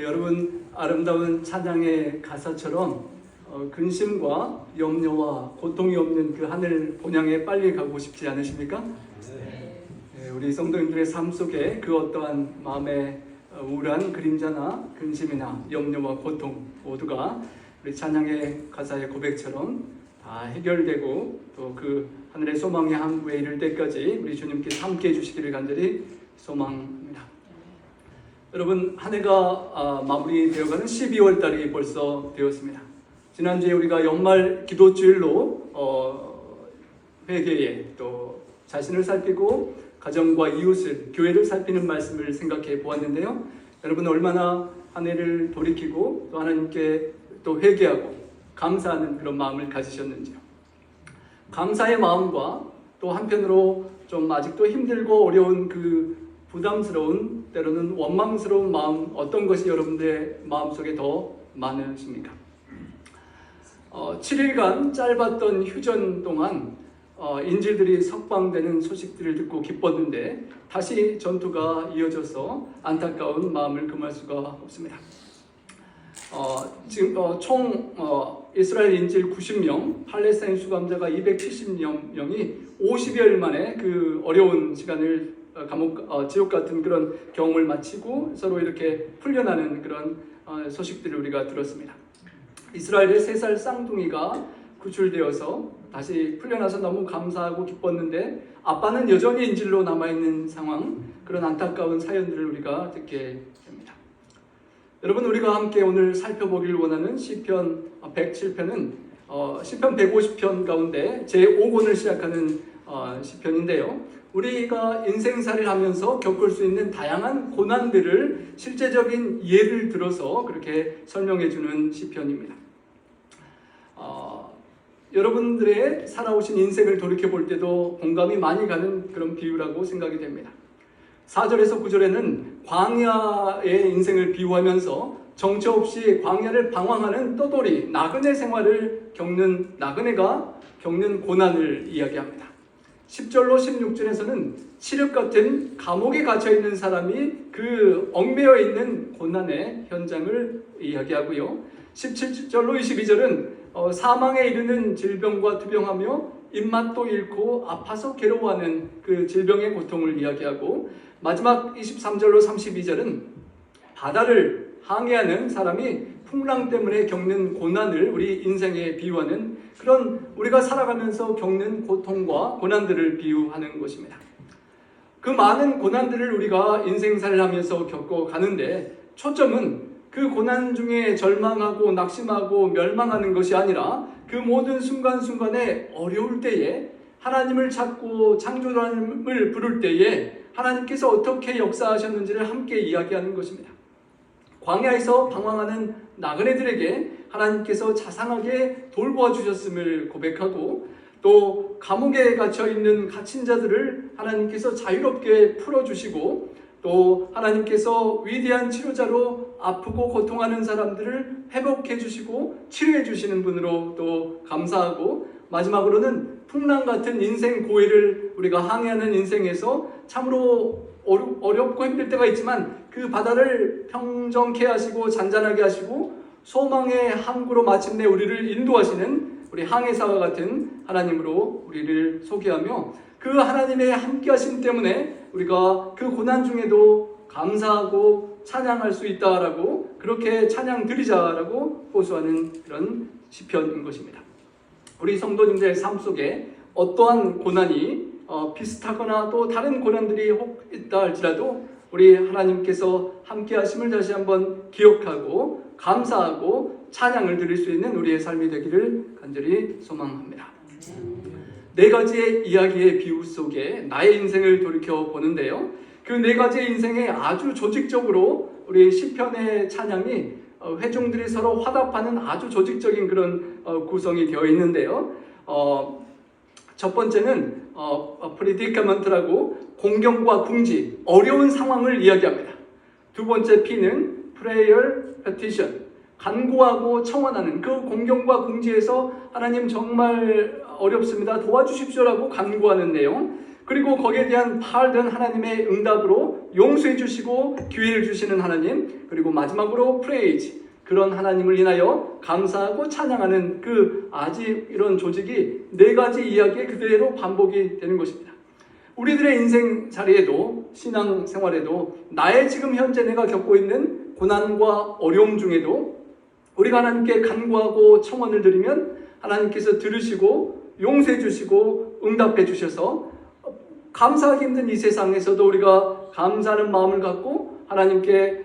여러분, 아름다운 찬양의 가사처럼 근심과 염려와 고통이 없는 그 하늘 본향에 빨리 가고 싶지 않으십니까? 네, 우리 성도님들의 삶 속에 그 어떠한 마음의 우울한 그림자나 근심이나 염려와 고통 모두가 우리 찬양의 가사의 고백처럼 다 해결되고 또 그 하늘의 소망의 항구에 이를 때까지 우리 주님께서 함께 해주시기를 간절히 소망합니다. 여러분, 한 해가 마무리되어가는 12월 달이 벌써 되었습니다. 지난주에 우리가 연말 기도주일로 회개에 또 자신을 살피고 가정과 이웃을, 교회를 살피는 말씀을 생각해 보았는데요. 여러분, 얼마나 한 해를 돌이키고 또 하나님께 또 회개하고 감사하는 그런 마음을 가지셨는지요. 감사의 마음과 또 한편으로 좀 아직도 힘들고 어려운 그 부담스러운, 때로는 원망스러운 마음, 어떤 것이 여러분들의 마음속에 더 많으십니까? 7일간 짧았던 휴전 동안 인질들이 석방되는 소식들을 듣고 기뻤는데 다시 전투가 이어져서 안타까운 마음을 금할 수가 없습니다. 지금 총 이스라엘 인질 90명, 팔레스타인 수감자가 270명이 50여일 만에 그 어려운 시간을 지옥 같은 그런 경험을 마치고 서로 이렇게 풀려나는 그런 소식들을 우리가 들었습니다. 이스라엘의 3살 쌍둥이가 구출되어서 다시 풀려나서 너무 감사하고 기뻤는데 아빠는 여전히 인질로 남아있는 상황, 그런 안타까운 사연들을 우리가 듣게 됩니다. 여러분, 우리가 함께 오늘 살펴보기를 원하는 시편 107편은 시편 150편 가운데 제5권을 시작하는 시편인데요. 우리가 인생살이를 하면서 겪을 수 있는 다양한 고난들을 실제적인 예를 들어서 그렇게 설명해 주는 시편입니다. 여러분들의 살아오신 인생을 돌이켜 볼 때도 공감이 많이 가는 그런 비유라고 생각이 됩니다. 4절에서 9절에는 광야의 인생을 비유하면서 정처 없이 광야를 방황하는 떠돌이, 나그네 생활을 겪는 나그네가 겪는 고난을 이야기합니다. 10절로 16절에서는 칠흑 같은 감옥에 갇혀있는 사람이 그 얽매여 있는 고난의 현장을 이야기하고요. 17절로 22절은 사망에 이르는 질병과 투병하며 입맛도 잃고 아파서 괴로워하는 그 질병의 고통을 이야기하고, 마지막 23절로 32절은 바다를 항해하는 사람이 풍랑 때문에 겪는 고난을 우리 인생에 비유하는 그런 우리가 살아가면서 겪는 고통과 고난들을 비유하는 것입니다. 그 많은 고난들을 우리가 인생살이를 하면서 겪어가는데 초점은 그 고난 중에 절망하고 낙심하고 멸망하는 것이 아니라 그 모든 순간순간에 어려울 때에 하나님을 찾고 창조주님을 부를 때에 하나님께서 어떻게 역사하셨는지를 함께 이야기하는 것입니다. 광야에서 방황하는 나그네들에게 하나님께서 자상하게 돌보아 주셨음을 고백하고, 또 감옥에 갇혀있는 갇힌 자들을 하나님께서 자유롭게 풀어주시고, 또 하나님께서 위대한 치료자로 아프고 고통하는 사람들을 회복해 주시고 치료해 주시는 분으로 또 감사하고, 마지막으로는 풍랑 같은 인생 고해를 우리가 항해하는 인생에서 참으로 어렵고 힘들 때가 있지만 그 바다를 평정케 하시고 잔잔하게 하시고 소망의 항구로 마침내 우리를 인도하시는 우리 항해사와 같은 하나님으로 우리를 소개하며, 그 하나님의 함께하심 때문에 우리가 그 고난 중에도 감사하고 찬양할 수 있다라고, 그렇게 찬양 드리자라고 호소하는 그런 시편인 것입니다. 우리 성도님들의 삶 속에 어떠한 고난이 비슷하거나 또 다른 고난들이 혹 있다 할지라도 우리 하나님께서 함께 하심을 다시 한번 기억하고 감사하고 찬양을 드릴 수 있는 우리의 삶이 되기를 간절히 소망합니다. 4가지의 이야기의 비유 속에 나의 인생을 돌이켜 보는데요. 그 4가지의 인생에 아주 조직적으로 우리 시편의 찬양이 회중들이 서로 화답하는 아주 조직적인 그런 구성이 되어 있는데요. 첫 번째는 프리디카먼트라고 공경과 궁지, 어려운 상황을 이야기합니다. 두 번째 P는 prayer petition, 간구하고 청원하는 그 공경과 궁지에서 하나님 정말 어렵습니다, 도와주십시오라고 간구하는 내용. 그리고 거기에 대한 파악된 하나님의 응답으로 용서해 주시고 기회를 주시는 하나님, 그리고 마지막으로 프레이즈, 그런 하나님을 인하여 감사하고 찬양하는 그 아직 이런 조직이 네 가지 이야기에 그대로 반복이 되는 것입니다. 우리들의 인생 자리에도, 신앙 생활에도, 나의 지금 현재 내가 겪고 있는 고난과 어려움 중에도 우리가 하나님께 간구하고 청원을 드리면 하나님께서 들으시고 용서해 주시고 응답해 주셔서 감사하기 힘든 이 세상에서도 우리가 감사하는 마음을 갖고 하나님께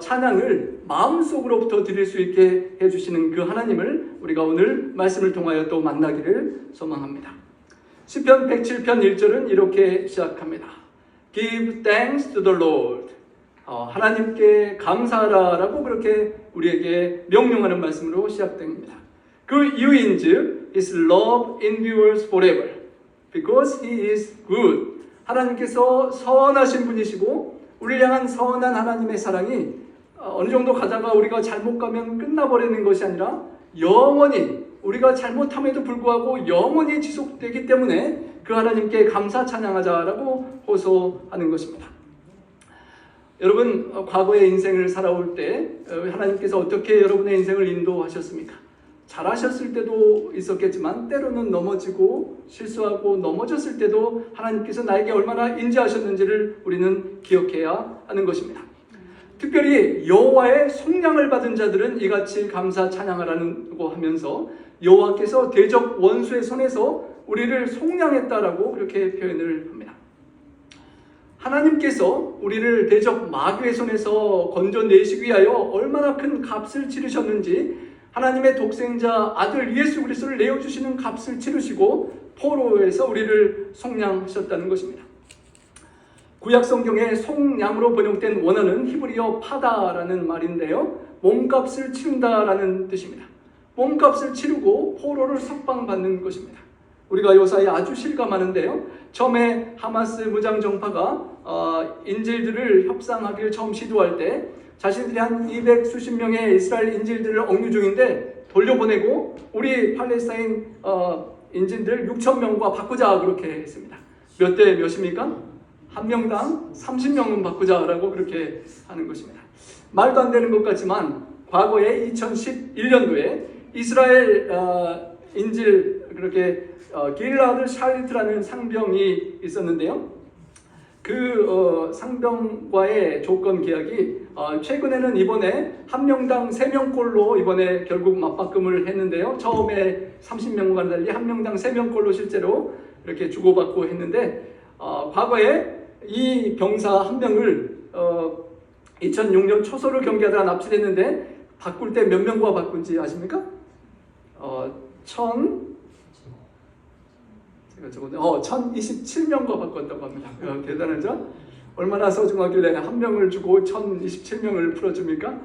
찬양을 마음속으로부터 드릴 수 있게 해주시는 그 하나님을 우리가 오늘 말씀을 통하여 또 만나기를 소망합니다. 시편 107편 1절은 이렇게 시작합니다. Give thanks to the Lord. 하나님께 감사하라라고 그렇게 우리에게 명령하는 말씀으로 시작됩니다. 그 이유인즉 His love endures forever because He is good. 하나님께서 선하신 분이시고 우리를 향한 선한 하나님의 사랑이 어느 정도 가다가 우리가 잘못 가면 끝나버리는 것이 아니라 영원히, 우리가 잘못함에도 불구하고 영원히 지속되기 때문에 그 하나님께 감사 찬양하자라고 호소하는 것입니다. 여러분, 과거의 인생을 살아올 때 하나님께서 어떻게 여러분의 인생을 인도하셨습니까? 잘하셨을 때도 있었겠지만 때로는 넘어지고 실수하고 넘어졌을 때도 하나님께서 나에게 얼마나 인자하셨는지를 우리는 기억해야 하는 것입니다. 특별히 여호와의 속량을 받은 자들은 이같이 감사 찬양하라고 하면서 여호와께서 대적 원수의 손에서 우리를 속량했다라고 그렇게 표현을 합니다. 하나님께서 우리를 대적 마귀의 손에서 건져내시기 위하여 얼마나 큰 값을 치르셨는지, 하나님의 독생자 아들 예수 그리스도를 내어주시는 값을 치르시고 포로에서 우리를 속량하셨다는 것입니다. 구약 성경에 속량으로 번역된 원어는 히브리어 파다라는 말인데요, 몸값을 치른다라는 뜻입니다. 몸값을 치르고 포로를 석방받는 것입니다. 우리가 요사이 아주 실감하는데요, 처음에 하마스 무장정파가 인질들을 협상하기를 처음 시도할 때 자신들이 한 200 수십 명의 이스라엘 인질들을 억류 중인데 돌려보내고 우리 팔레스타인 인질들 6,000명과 바꾸자 그렇게 했습니다. 몇 대 몇입니까? 한 명당 30명은 바꾸자라고 그렇게 하는 것입니다. 말도 안 되는 것 같지만 과거에 2011년도에 이스라엘 인질 그렇게 길라드 샬리트라는 상병이 있었는데요. 그 상병과의 조건 계약이 최근에는 이번에 한 명당 3명꼴로 이번에 결국 맞바꿈을 했는데요. 처음에 30명과는 달리 한 명당 3명꼴로 실제로 이렇게 주고받고 했는데, 과거에 이 병사 한 명을 2006년 초소를 경기하다가 납치했는데 바꿀 때 몇 명과 바꾼지 아십니까? 1027명과 바꿨다고 합니다. 대단하죠? 얼마나 소중하길래 한 명을 주고 1027명을 풀어줍니까?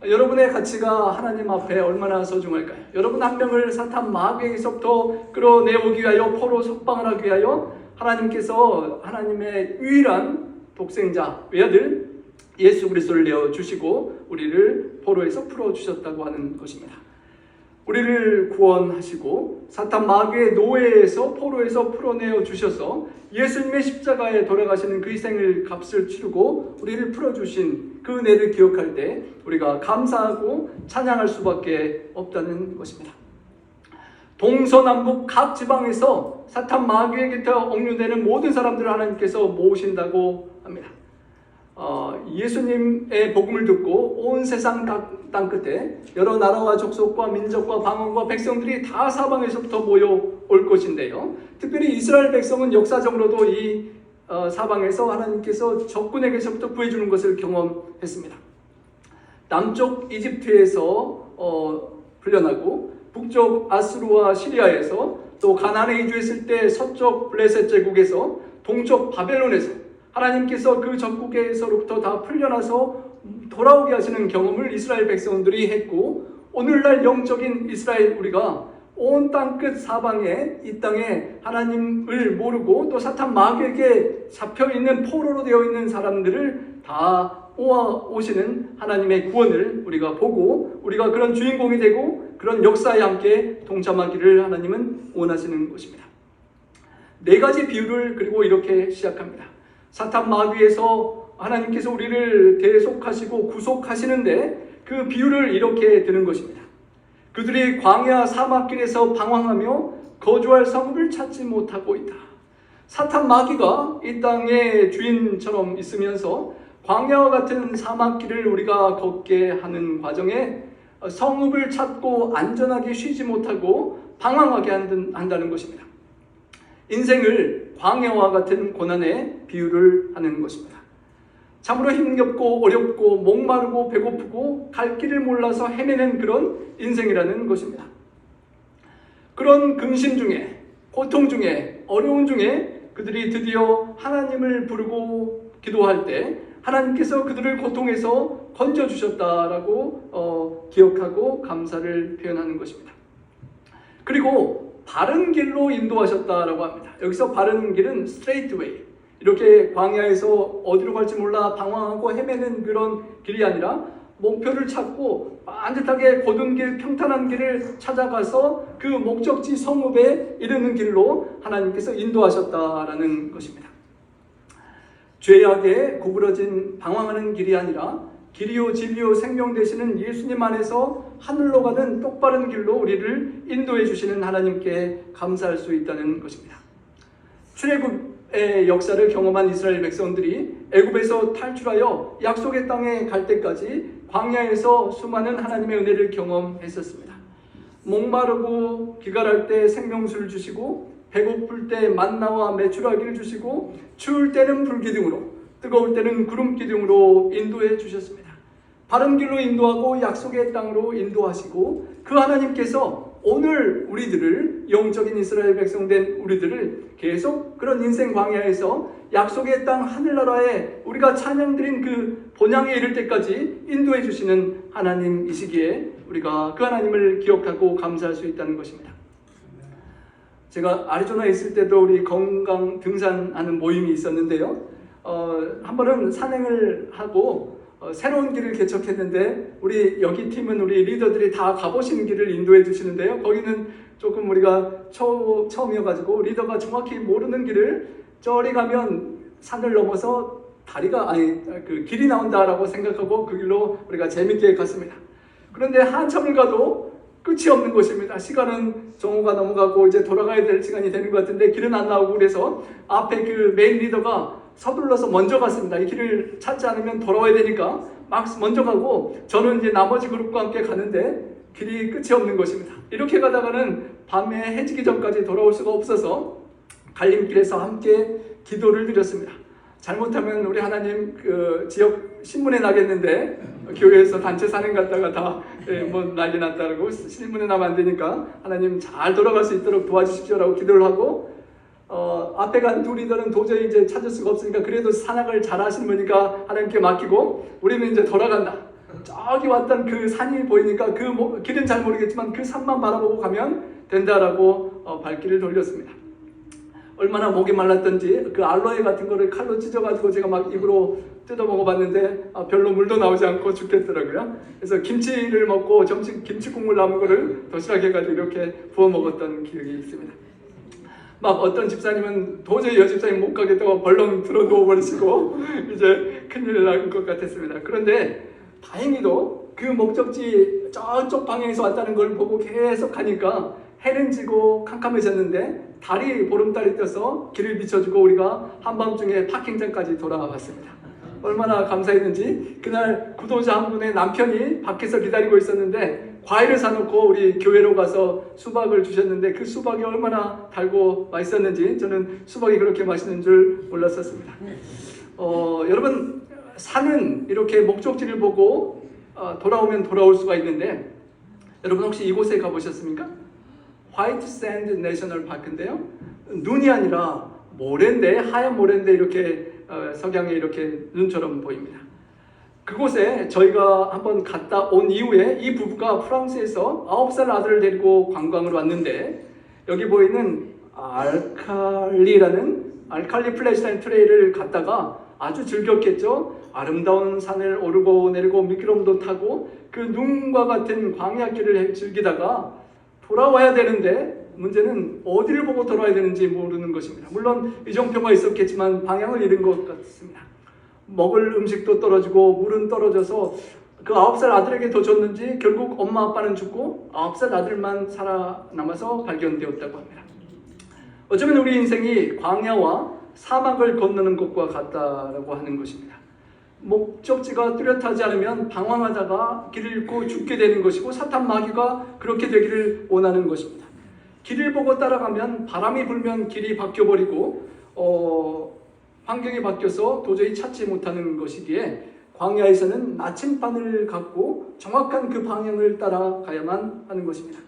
여러분의 가치가 하나님 앞에 얼마나 소중할까요? 여러분 한 명을 사탄 마귀에게서부터 끌어내오기 위하여 포로 석방을 하기 위하여 하나님께서 하나님의 유일한 독생자 외아들 예수 그리스도를 내어주시고 우리를 포로에서 풀어주셨다고 하는 것입니다. 우리를 구원하시고 사탄 마귀의 노예에서 포로에서 풀어내어 주셔서 예수님의 십자가에 돌아가시는 그 희생을 값을 치르고 우리를 풀어주신 그 은혜를 기억할 때 우리가 감사하고 찬양할 수밖에 없다는 것입니다. 동서남북 각 지방에서 사탄 마귀에게 억류되는 모든 사람들을 하나님께서 모으신다고 합니다. 예수님의 복음을 듣고 온 세상 땅 끝에 여러 나라와 족속과 민족과 방언과 백성들이 다 사방에서부터 모여올 것인데요, 특별히 이스라엘 백성은 역사적으로도 이 사방에서 하나님께서 적군에게서부터 구해주는 것을 경험했습니다. 남쪽 이집트에서 풀려나고 북쪽 아수르와 시리아에서, 또 가나안에 이주했을 때 서쪽 블레셋 제국에서, 동쪽 바벨론에서 하나님께서 그 적국에서로부터 다 풀려나서 돌아오게 하시는 경험을 이스라엘 백성들이 했고, 오늘날 영적인 이스라엘 우리가 온 땅 끝 사방에 이 땅에 하나님을 모르고 또 사탄 마귀에게 잡혀있는 포로로 되어 있는 사람들을 다 오시는 하나님의 구원을 우리가 보고 우리가 그런 주인공이 되고 그런 역사에 함께 동참하기를 하나님은 원하시는 것입니다. 네 가지 비유를 그리고 이렇게 시작합니다. 사탄 마귀에서 하나님께서 우리를 대속하시고 구속하시는데 그 비유를 이렇게 드는 것입니다. 그들이 광야 사막길에서 방황하며 거주할 성읍을 찾지 못하고 있다. 사탄 마귀가 이 땅의 주인처럼 있으면서 광야와 같은 사막길을 우리가 걷게 하는 과정에 성읍을 찾고 안전하게 쉬지 못하고 방황하게 한다는 것입니다. 인생을 광야와 같은 고난에 비유를 하는 것입니다. 참으로 힘겹고 어렵고 목마르고 배고프고 갈 길을 몰라서 헤매는 그런 인생이라는 것입니다. 그런 근심 중에, 고통 중에, 어려운 중에 그들이 드디어 하나님을 부르고 기도할 때 하나님께서 그들을 고통에서 건져주셨다라고 기억하고 감사를 표현하는 것입니다. 그리고 바른 길로 인도하셨다라고 합니다. 여기서 바른 길은 straight way, 이렇게 광야에서 어디로 갈지 몰라 방황하고 헤매는 그런 길이 아니라 목표를 찾고 반듯하게 곧은 길, 평탄한 길을 찾아가서 그 목적지 성읍에 이르는 길로 하나님께서 인도하셨다라는 것입니다. 죄악에 구부러진 방황하는 길이 아니라 길이요 진리요 생명 되시는 예수님 안에서 하늘로 가는 똑바른 길로 우리를 인도해 주시는 하나님께 감사할 수 있다는 것입니다. 출애굽의 역사를 경험한 이스라엘 백성들이 애굽에서 탈출하여 약속의 땅에 갈 때까지 광야에서 수많은 하나님의 은혜를 경험했었습니다. 목마르고 기갈할 때 생명수를 주시고 배고플 때 만나와 메추라기를 주시고 추울 때는 불기둥으로 뜨거울 때는 구름기둥으로 인도해 주셨습니다. 바른 길로 인도하고 약속의 땅으로 인도하시고 그 하나님께서 오늘 우리들을, 영적인 이스라엘 백성 된 우리들을 계속 그런 인생 광야에서 약속의 땅 하늘나라에 우리가 찬양드린 그 본향에 이를 때까지 인도해 주시는 하나님이시기에 우리가 그 하나님을 기억하고 감사할 수 있다는 것입니다. 제가 아리조나에 있을 때도 우리 건강 등산하는 모임이 있었는데요. 한 번은 산행을 하고 새로운 길을 개척했는데 우리 여기 팀은 우리 리더들이 다 가보신 길을 인도해 주시는데요. 거기는 조금 우리가 처음이어가지고 리더가 정확히 모르는 길을 저리 가면 산을 넘어서 그 길이 나온다라고 생각하고 그 길로 우리가 재밌게 갔습니다. 그런데 한참을 가도 끝이 없는 것입니다. 시간은 정오가 넘어가고 이제 돌아가야 될 시간이 되는 것 같은데 길은 안 나오고 그래서 앞에 그 메인 리더가 서둘러서 먼저 갔습니다. 이 길을 찾지 않으면 돌아와야 되니까 막 먼저 가고 저는 이제 나머지 그룹과 함께 가는데 길이 끝이 없는 것입니다. 이렇게 가다가는 밤에 해지기 전까지 돌아올 수가 없어서 갈림길에서 함께 기도를 드렸습니다. 잘못하면 우리 하나님 그 지역 신문에 나겠는데 교회에서 단체 산행 갔다가 다 뭐 난리 났다고 신문에 나면 안 되니까 하나님 잘 돌아갈 수 있도록 도와주십시오라고 기도를 하고 앞에 간 두 리더는 도저히 이제 찾을 수가 없으니까 그래도 산악을 잘 하시는 분이니까 하나님께 맡기고 우리는 이제 돌아간다. 저기 왔던 그 산이 보이니까 그 길은 잘 모르겠지만 그 산만 바라보고 가면 된다라고 발길을 돌렸습니다. 얼마나 목이 말랐던지 그 알로에 같은 거를 칼로 찢어가지고 제가 막 입으로 뜯어 먹어봤는데 별로 물도 나오지 않고 죽겠더라고요. 그래서 김치를 먹고 점심 김치 국물 남은 거를 도시락 해가지고 이렇게 부어 먹었던 기억이 있습니다. 막 어떤 집사님은 도저히 여 집사님 못 가겠다고 벌렁 들어 누워버리시고 이제 큰일 날 것 같았습니다. 그런데 다행히도 그 목적지 저쪽 방향에서 왔다는 걸 보고 계속 가니까 해는 지고 캄캄해졌는데 달이 보름달이 떠서 길을 비춰주고 우리가 한밤중에 파킹장까지 돌아왔습니다. 얼마나 감사했는지 그날 구도자 한 분의 남편이 밖에서 기다리고 있었는데 과일을 사놓고 우리 교회로 가서 수박을 주셨는데 그 수박이 얼마나 달고 맛있었는지 저는 수박이 그렇게 맛있는 줄 몰랐었습니다. 여러분 산은 이렇게 목적지를 보고 돌아오면 돌아올 수가 있는데 여러분 혹시 이곳에 가보셨습니까? 화이트 샌드 내셔널 파크인데요. 눈이 아니라 모래인데 하얀 모래인데 이렇게 석양에 이렇게 눈처럼 보입니다. 그곳에 저희가 한번 갔다 온 이후에 이 부부가 프랑스에서 9살 아들을 데리고 관광을 왔는데 여기 보이는 알칼리 플래시라는 트레일을 갔다가 아주 즐겼겠죠. 아름다운 산을 오르고 내리고 미끄럼도 타고 그 눈과 같은 광야길을 즐기다가 돌아와야 되는데 문제는 어디를 보고 돌아와야 되는지 모르는 것입니다. 물론 이정표가 있었겠지만 방향을 잃은 것 같습니다. 먹을 음식도 떨어지고 물은 떨어져서 그 9살 아들에게 더 줬는지 결국 엄마 아빠는 죽고 9살 아들만 살아남아서 발견되었다고 합니다. 어쩌면 우리 인생이 광야와 사막을 건너는 것과 같다라고 하는 것입니다. 목적지가 뚜렷하지 않으면 방황하다가 길을 잃고 죽게 되는 것이고 사탄 마귀가 그렇게 되기를 원하는 것입니다. 길을 보고 따라가면 바람이 불면 길이 바뀌어버리고 환경이 바뀌어서 도저히 찾지 못하는 것이기에 광야에서는 나침반을 갖고 정확한 그 방향을 따라가야만 하는 것입니다.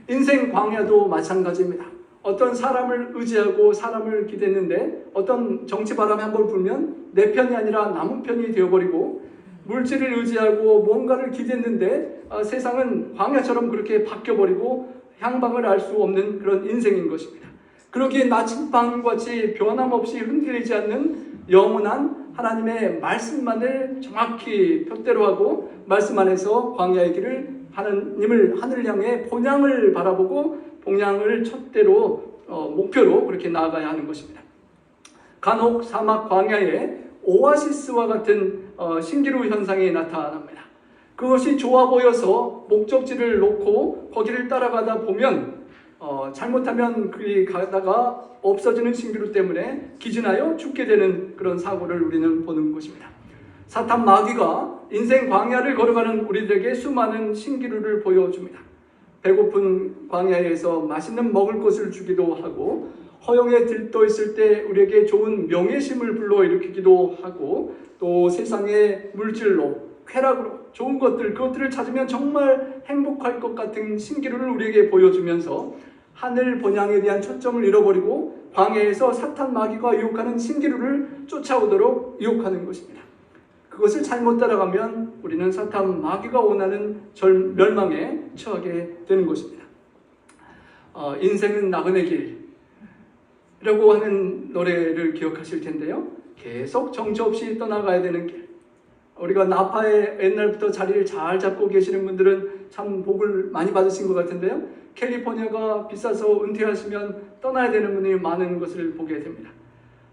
인생 광야도 마찬가지입니다. 어떤 사람을 의지하고 사람을 기댔는데 어떤 정치 바람이 한번 불면 내 편이 아니라 남의 편이 되어버리고 물질을 의지하고 뭔가를 기댔는데 세상은 광야처럼 그렇게 바뀌어버리고 향방을 알 수 없는 그런 인생인 것입니다. 그러기에 나침반같이 변함없이 흔들리지 않는 영원한 하나님의 말씀만을 정확히 표대로 하고 말씀 안에서 광야의 길을 하나님을 하늘 향해 본향을 바라보고 본향을 촛대로 목표로 그렇게 나아가야 하는 것입니다. 간혹 사막 광야에 오아시스와 같은 신기루 현상이 나타납니다. 그것이 좋아 보여서 목적지를 놓고 거기를 따라가다 보면 잘못하면 그리 가다가 없어지는 신기루 때문에 기진하여 죽게 되는 그런 사고를 우리는 보는 것입니다. 사탄 마귀가 인생 광야를 걸어가는 우리들에게 수많은 신기루를 보여줍니다. 배고픈 광야에서 맛있는 먹을 것을 주기도 하고 허영에 들떠 있을 때 우리에게 좋은 명예심을 불러일으키기도 하고 또 세상의 물질로 쾌락으로 좋은 것들 그것들을 찾으면 정말 행복할 것 같은 신기루를 우리에게 보여주면서 하늘 본향에 대한 초점을 잃어버리고 광야에서 사탄 마귀가 유혹하는 신기루를 쫓아오도록 유혹하는 것입니다. 그것을 잘못 따라가면 우리는 사탄 마귀가 원하는 멸망에 처하게 되는 것입니다. 인생은 나그네 길이라고 하는 노래를 기억하실 텐데요. 계속 정처 없이 떠나가야 되는 길. 우리가 나파에 옛날부터 자리를 잘 잡고 계시는 분들은 참 복을 많이 받으신 것 같은데요. 캘리포니아가 비싸서 은퇴하시면 떠나야 되는 분이 많은 것을 보게 됩니다.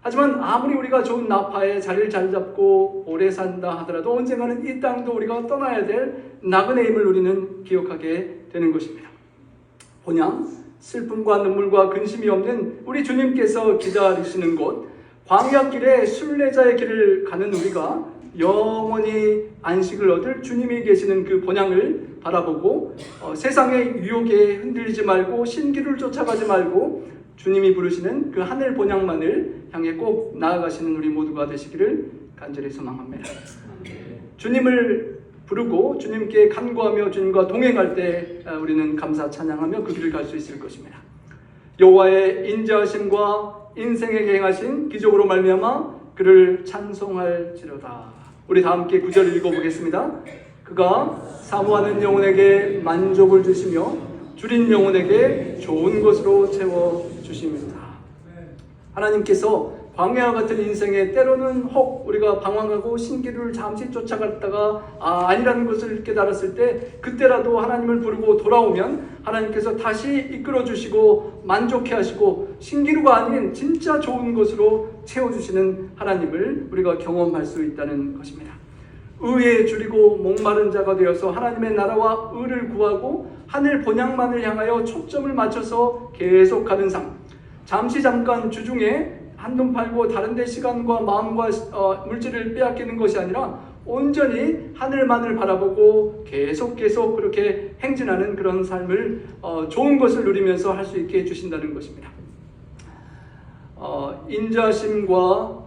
하지만 아무리 우리가 좋은 나파에 자리를 잘 잡고 오래 산다 하더라도 언젠가는 이 땅도 우리가 떠나야 될 나그네임을 우리는 기억하게 되는 것입니다. 본향, 슬픔과 눈물과 근심이 없는 우리 주님께서 기다리시는 곳, 광야길에 순례자의 길을 가는 우리가 영원히 안식을 얻을 주님이 계시는 그 본향을 바라보고 세상의 유혹에 흔들리지 말고 신기루를 쫓아가지 말고 주님이 부르시는 그 하늘 본향만을 향해 꼭 나아가시는 우리 모두가 되시기를 간절히 소망합니다. 주님을 부르고 주님께 간구하며 주님과 동행할 때 우리는 감사 찬양하며 그 길을 갈 수 있을 것입니다. 여호와의 인자하심과 인생에게 행하신 기적으로 말미암아 그를 찬송할지로다. 우리 다 함께 9절 읽어보겠습니다. 그가 사모하는 영혼에게 만족을 주시며 줄인 영혼에게 좋은 것으로 채워주십니다. 하나님께서 광야와 같은 인생에 때로는 혹 우리가 방황하고 신기루를 잠시 쫓아갔다가 아니라는 것을 깨달았을 때 그때라도 하나님을 부르고 돌아오면 하나님께서 다시 이끌어주시고 만족해 하시고 신기루가 아닌 진짜 좋은 것으로 채워주시는 하나님을 우리가 경험할 수 있다는 것입니다. 의에 줄이고 목마른 자가 되어서 하나님의 나라와 의를 구하고 하늘 본향만을 향하여 초점을 맞춰서 계속가는 삶. 잠시 잠깐 주중에 한눈 팔고 다른 데 시간과 마음과 물질을 빼앗기는 것이 아니라 온전히 하늘만을 바라보고 계속 그렇게 행진하는 그런 삶을 좋은 것을 누리면서 할 수 있게 해주신다는 것입니다. 인자심과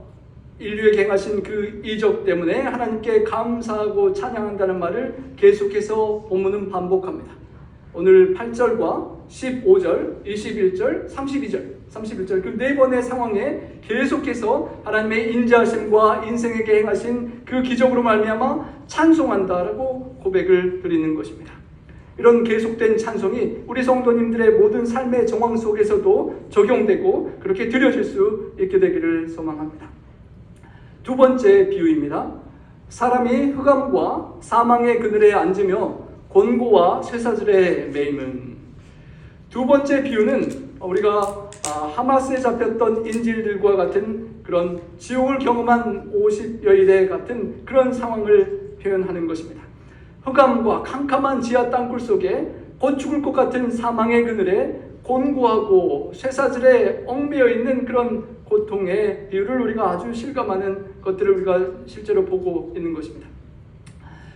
인류에게 행하신 그 이적 때문에 하나님께 감사하고 찬양한다는 말을 계속해서 본문은 반복합니다. 오늘 8절과 15절, 21절, 31절 그 네 번의 상황에 계속해서 하나님의 인자하심과 인생에게 행하신 그 기적으로 말미암아 찬송한다라고 고백을 드리는 것입니다. 이런 계속된 찬송이 우리 성도님들의 모든 삶의 정황 속에서도 적용되고 그렇게 드려질 수 있게 되기를 소망합니다. 두 번째 비유입니다. 사람이 흑암과 사망의 그늘에 앉으며 곤고와 쇠사슬에 매임은 두 번째 비유는 우리가 하마스에 잡혔던 인질들과 같은 그런 지옥을 경험한 50여일의 같은 그런 상황을 표현하는 것입니다. 흑암과 캄캄한 지하 땅굴 속에 곧 죽을 것 같은 사망의 그늘에 곤고하고 쇠사슬에 얽매여 있는 그런 고통의 비유를 우리가 아주 실감하는 것들을 우리가 실제로 보고 있는 것입니다.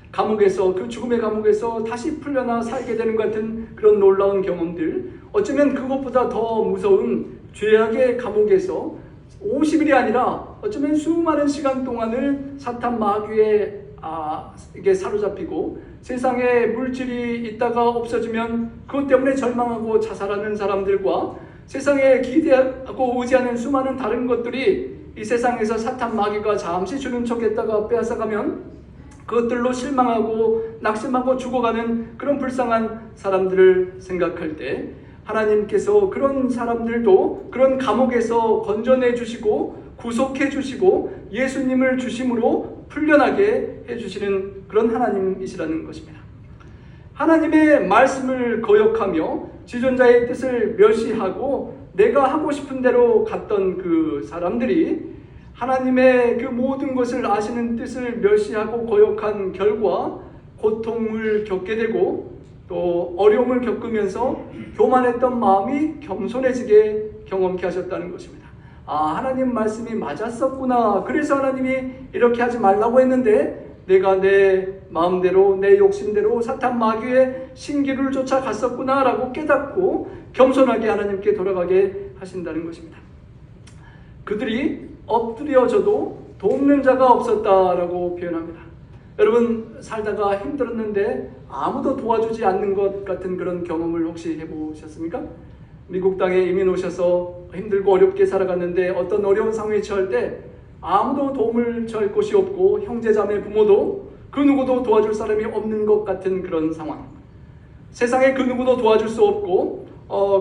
감옥에서, 그 죽음의 감옥에서 다시 풀려나 살게 되는 것 같은 그런 놀라운 경험들, 어쩌면 그것보다 더 무서운 죄악의 감옥에서 50일이 아니라 어쩌면 수많은 시간 동안을 사탄 마귀에 이게 사로잡히고 세상에 물질이 있다가 없어지면 그것 때문에 절망하고 자살하는 사람들과 세상에 기대하고 의지하는 수많은 다른 것들이 이 세상에서 사탄 마귀가 잠시 주는 척했다가 빼앗아가면 그것들로 실망하고 낙심하고 죽어가는 그런 불쌍한 사람들을 생각할 때 하나님께서 그런 사람들도 그런 감옥에서 건져내 주시고 구속해 주시고 예수님을 주심으로 풀려나게 해주시는 그런 하나님이시라는 것입니다. 하나님의 말씀을 거역하며 지존자의 뜻을 멸시하고 내가 하고 싶은 대로 갔던 그 사람들이 하나님의 그 모든 것을 아시는 뜻을 멸시하고 거역한 결과 고통을 겪게 되고 또 어려움을 겪으면서 교만했던 마음이 겸손해지게 경험케 하셨다는 것입니다. 하나님 말씀이 맞았었구나. 그래서 하나님이 이렇게 하지 말라고 했는데 내가 내 마음대로 내 욕심대로 사탄 마귀의 신기를 쫓아갔었구나 라고 깨닫고 겸손하게 하나님께 돌아가게 하신다는 것입니다. 그들이 엎드려져도 돕는 자가 없었다라고 표현합니다. 여러분 살다가 힘들었는데 아무도 도와주지 않는 것 같은 그런 경험을 혹시 해보셨습니까? 미국 땅에 이민 오셔서 힘들고 어렵게 살아갔는데 어떤 어려운 상황에 처할 때 아무도 도움을 줄 곳이 없고 형제자매 부모도 그 누구도 도와줄 사람이 없는 것 같은 그런 상황. 세상에 그 누구도 도와줄 수 없고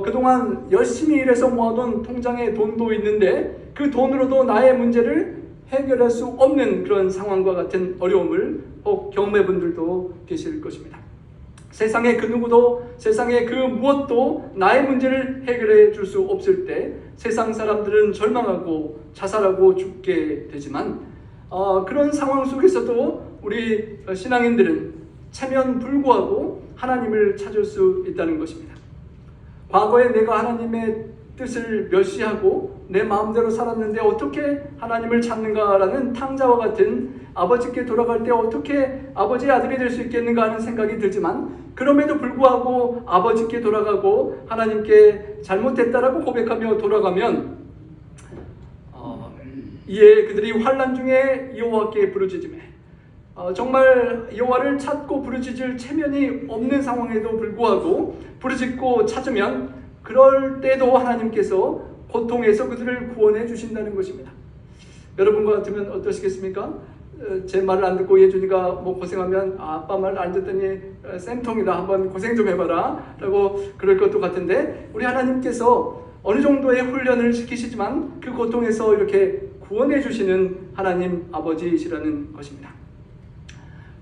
그동안 열심히 일해서 모아둔 통장에 돈도 있는데 그 돈으로도 나의 문제를 해결할 수 없는 그런 상황과 같은 어려움을 경험해 분들도 계실 것입니다. 세상에 그 누구도 세상에 그 무엇도 나의 문제를 해결해 줄 수 없을 때 세상 사람들은 절망하고 자살하고 죽게 되지만 그런 상황 속에서도 우리 신앙인들은 체면불구하고 하나님을 찾을 수 있다는 것입니다. 과거에 내가 하나님의 뜻을 멸시하고 내 마음대로 살았는데 어떻게 하나님을 찾는가라는 탕자와 같은 아버지께 돌아갈 때 어떻게 아버지의 아들이 될 수 있겠는가 하는 생각이 들지만 그럼에도 불구하고 아버지께 돌아가고 하나님께 잘못했다라고 고백하며 돌아가면 이에 그들이 환난 중에 여호와께 부르짖으며 정말 여호와를 찾고 부르짖을 체면이 없는 상황에도 불구하고 부르짖고 찾으면 그럴 때도 하나님께서 고통에서 그들을 구원해 주신다는 것입니다. 여러분과 같으면 어떠시겠습니까? 제 말을 안 듣고 예준이가 고생하면 아빠 말 안 듣더니 쌤통이다 한번 고생 좀 해봐라 라고 그럴 것도 같은데 우리 하나님께서 어느 정도의 훈련을 시키시지만 그 고통에서 이렇게 구원해 주시는 하나님 아버지이시라는 것입니다.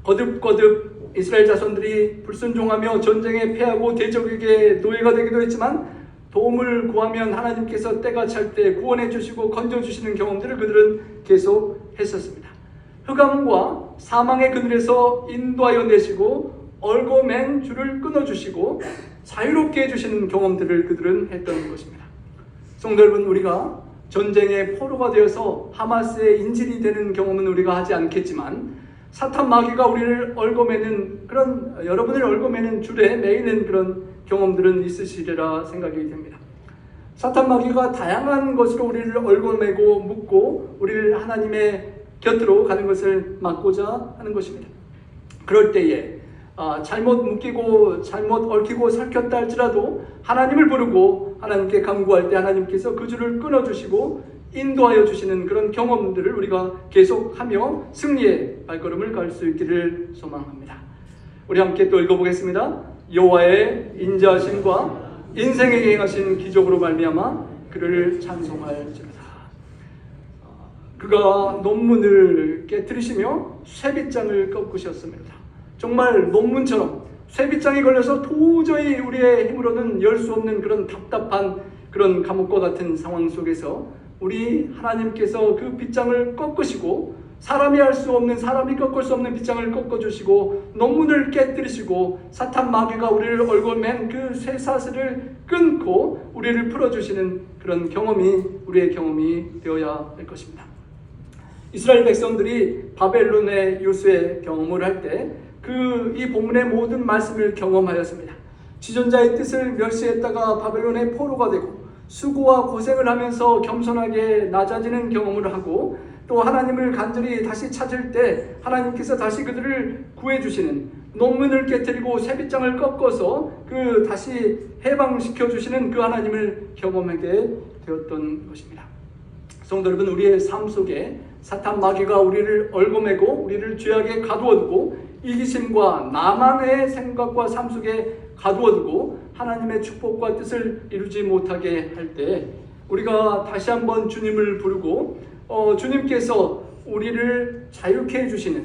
거듭거듭 이스라엘 자손들이 불순종하며 전쟁에 패하고 대적에게 노예가 되기도 했지만 도움을 구하면 하나님께서 때가 찰 때 구원해 주시고 건져 주시는 경험들을 그들은 계속 했었습니다. 흑암과 사망의 그늘에서 인도하여 내시고 얽어맨 줄을 끊어주시고 자유롭게 해주시는 경험들을 그들은 했던 것입니다. 성도 여러분, 우리가 전쟁의 포로가 되어서 하마스의 인질이 되는 경험은 우리가 하지 않겠지만 사탄 마귀가 우리를 얽어매는 그런 여러분을 얽어매는 줄에 매이는 그런 경험들은 있으시리라 생각이 됩니다. 사탄 마귀가 다양한 것으로 우리를 얽어매고 묶고 우리를 하나님의 곁으로 가는 것을 막고자 하는 것입니다. 그럴 때에 잘못 묶이고 잘못 얽히고 설켰다 할지라도 하나님을 부르고 하나님께 간구할 때 하나님께서 그 줄을 끊어주시고 인도하여 주시는 그런 경험들을 우리가 계속하며 승리의 발걸음을 갈 수 있기를 소망합니다. 우리 함께 또 읽어보겠습니다. 여호와의 인자하심과 인생에게 행하신 기적으로 말미암아 그를 찬송할지로다. 그가 논문을 깨뜨리시며 쇠빗장을 꺾으셨습니다. 정말 논문처럼 쇠빗장이 걸려서 도저히 우리의 힘으로는 열 수 없는 그런 답답한 그런 감옥과 같은 상황 속에서 우리 하나님께서 그 빗장을 꺾으시고, 사람이 할 수 없는, 사람이 꺾을 수 없는 빗장을 꺾어주시고, 논문을 깨뜨리시고, 사탄 마귀가 우리를 얽어맨 그 쇠사슬을 끊고 우리를 풀어주시는 그런 경험이 우리의 경험이 되어야 할 것입니다. 이스라엘 백성들이 바벨론의 요수의 경험을 할 때 이 본문의 모든 말씀을 경험하였습니다. 지존자의 뜻을 멸시했다가 바벨론의 포로가 되고, 수고와 고생을 하면서 겸손하게 낮아지는 경험을 하고, 또 하나님을 간절히 다시 찾을 때 하나님께서 다시 그들을 구해주시는, 논문을 깨뜨리고 쇠빗장을 꺾어서 다시 해방시켜 주시는 그 하나님을 경험하게 되었던 것입니다. 성도 여러분, 우리의 삶 속에 사탄 마귀가 우리를 얽어매고 우리를 죄악에 가두어두고 이기심과 나만의 생각과 삶 속에 가두어두고 하나님의 축복과 뜻을 이루지 못하게 할 때 우리가 다시 한번 주님을 부르고 주님께서 우리를 자유케 해주시는,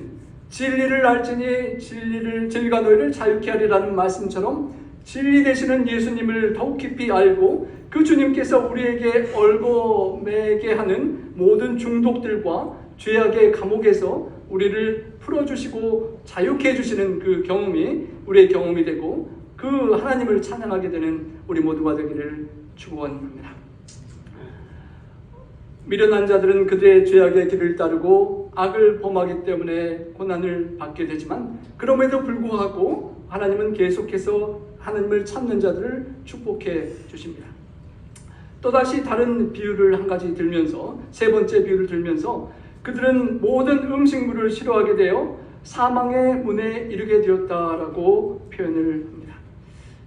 진리를 알지니 진리가 너희를 자유케 하리라는 말씀처럼 진리 되시는 예수님을 더욱 깊이 알고 그 주님께서 우리에게 얽어매게 하는 모든 중독들과 죄악의 감옥에서 우리를 풀어주시고 자유케 해주시는 그 경험이 우리의 경험이 되고 그 하나님을 찬양하게 되는 우리 모두가 되기를 축원합니다. 미련한 자들은 그들의 죄악의 길을 따르고 악을 범하기 때문에 고난을 받게 되지만, 그럼에도 불구하고 하나님은 계속해서 하나님을 찾는 자들을 축복해 주십니다. 또다시 다른 비유를 한 가지 들면서, 세 번째 비유를 들면서, 그들은 모든 음식물을 싫어하게 되어 사망의 문에 이르게 되었다라고 표현을 합니다.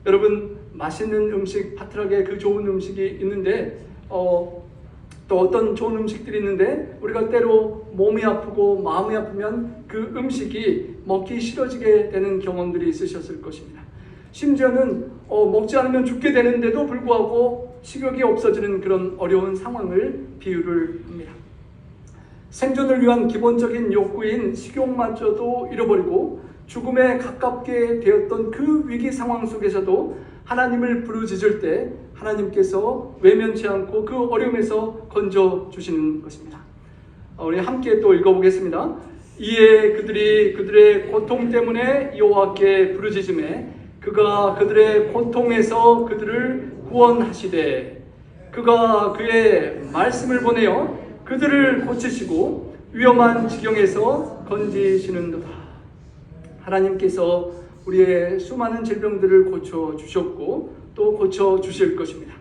여러분, 맛있는 음식, 파트락에 그 좋은 음식이 있는데 또 어떤 좋은 음식들이 있는데 우리가 때로 몸이 아프고 마음이 아프면 그 음식이 먹기 싫어지게 되는 경험들이 있으셨을 것입니다. 심지어는 먹지 않으면 죽게 되는데도 불구하고 식욕이 없어지는 그런 어려운 상황을 비유를 합니다. 생존을 위한 기본적인 욕구인 식욕마저도 잃어버리고 죽음에 가깝게 되었던 그 위기 상황 속에서도 하나님을 부르짖을 때 하나님께서 외면치 않고 그 어려움에서 건져주시는 것입니다. 우리 함께 또 읽어보겠습니다. 이에 그들이 그들의 고통 때문에 여호와께 부르짖음에 그가 그들의 고통에서 그들을 구원하시되 그가 그의 말씀을 보내어 그들을 고치시고 위험한 지경에서 건지시는도다. 하나님께서 우리의 수많은 질병들을 고쳐주셨고 또 고쳐주실 것입니다.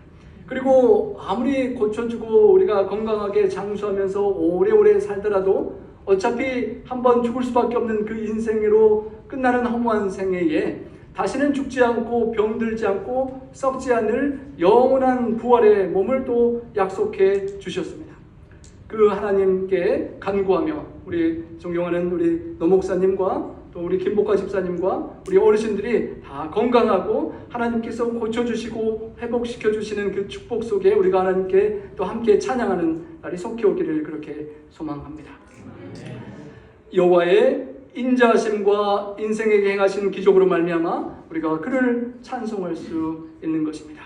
그리고 아무리 고쳐주고 우리가 건강하게 장수하면서 오래오래 살더라도 어차피 한번 죽을 수밖에 없는 그 인생으로 끝나는 허무한 생애에 다시는 죽지 않고 병들지 않고 썩지 않을 영원한 부활의 몸을 또 약속해 주셨습니다. 그 하나님께 간구하며 우리 존경하는 우리 노 목사님과 또 우리 김복화 집사님과 우리 어르신들이 다 건강하고 하나님께서 고쳐주시고 회복시켜주시는 그 축복 속에 우리가 하나님께 또 함께 찬양하는 날이 속히 오기를 그렇게 소망합니다. 여호와의 인자하심과 인생에게 행하신 기적으로 말미암아 우리가 그를 찬송할 수 있는 것입니다.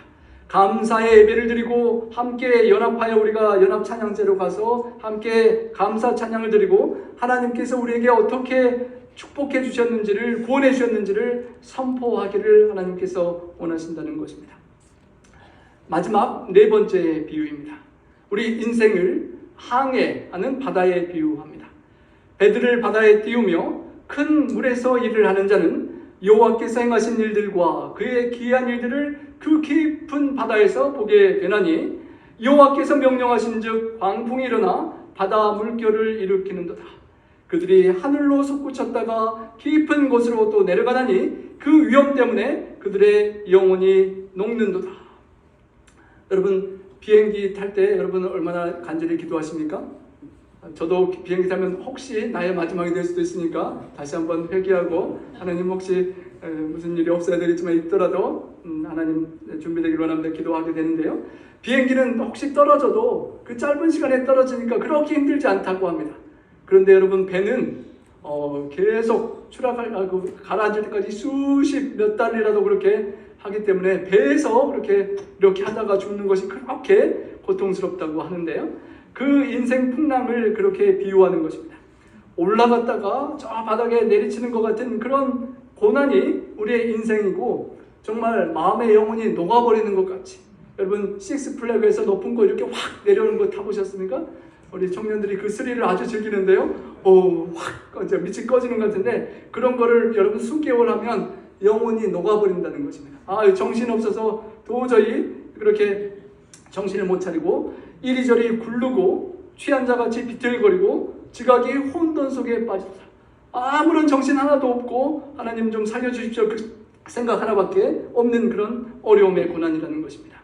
감사의 예배를 드리고 함께 연합하여 우리가 연합 찬양제로 가서 함께 감사 찬양을 드리고 하나님께서 우리에게 어떻게 축복해 주셨는지를, 구원해 주셨는지를 선포하기를 하나님께서 원하신다는 것입니다. 마지막 네 번째 비유입니다. 우리 인생을 항해하는 바다에 비유합니다. 배들을 바다에 띄우며 큰 물에서 일을 하는 자는 여호와께서 행하신 일들과 그의 기이한 일들을 그 깊은 바다에서 보게 되나니 여호와께서 명령하신즉 광풍이 일어나 바다 물결을 일으키는도다. 그들이 하늘로 솟구쳤다가 깊은 곳으로 또 내려가나니 그 위험 때문에 그들의 영혼이 녹는도다. 여러분, 비행기 탈 때 여러분은 얼마나 간절히 기도하십니까? 저도 비행기 타면 혹시 나의 마지막이 될 수도 있으니까 다시 한번 회개하고 하나님 혹시 무슨 일이 없어야 되겠지만 있더라도 하나님 준비되기를 원합니다 기도하게 되는데요. 비행기는 혹시 떨어져도 그 짧은 시간에 떨어지니까 그렇게 힘들지 않다고 합니다. 그런데 여러분, 배는 계속 가라앉을 때까지 수십 몇 달이라도 그렇게 하기 때문에 배에서 이렇게 하다가 죽는 것이 그렇게 고통스럽다고 하는데요. 그 인생 풍랑을 그렇게 비유하는 것입니다. 올라갔다가 저 바닥에 내리치는 것 같은 그런 고난이 우리의 인생이고 정말 마음의 영혼이 녹아버리는 것 같이. 여러분 식스플래그에서 높은 거 이렇게 확 내려오는 거 타보셨습니까? 우리 청년들이 그 스릴을 아주 즐기는데요. 확 이제 밑이 꺼지는 것 같은데 그런 거를 여러분 수개월 하면 영혼이 녹아버린다는 것입니다. 정신없어서 도저히 그렇게 정신을 못 차리고 이리저리 굴르고 취한 자같이 비틀거리고 지각이 혼돈 속에 빠졌다. 아무런 정신 하나도 없고 하나님 좀 살려주십시오 그 생각 하나밖에 없는 그런 어려움의 고난이라는 것입니다.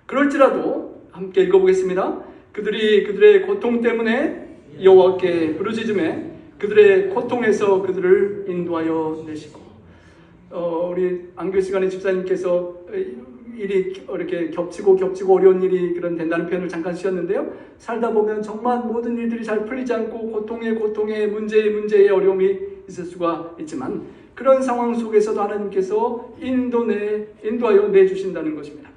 그럴지라도 함께 읽어보겠습니다. 그들의 고통 때문에 여호와께 부르짖음에 그들의 고통에서 그들을 인도하여 내시고 우리 안교 시간에 집사님께서 일이 이렇게 겹치고 어려운 일이 그런 된다는 표현을 잠깐 쓰셨는데요. 살다 보면 정말 모든 일들이 잘 풀리지 않고 고통에 문제에 어려움이 있을 수가 있지만 그런 상황 속에서도 하나님께서 인도하여 내주신다는 것입니다.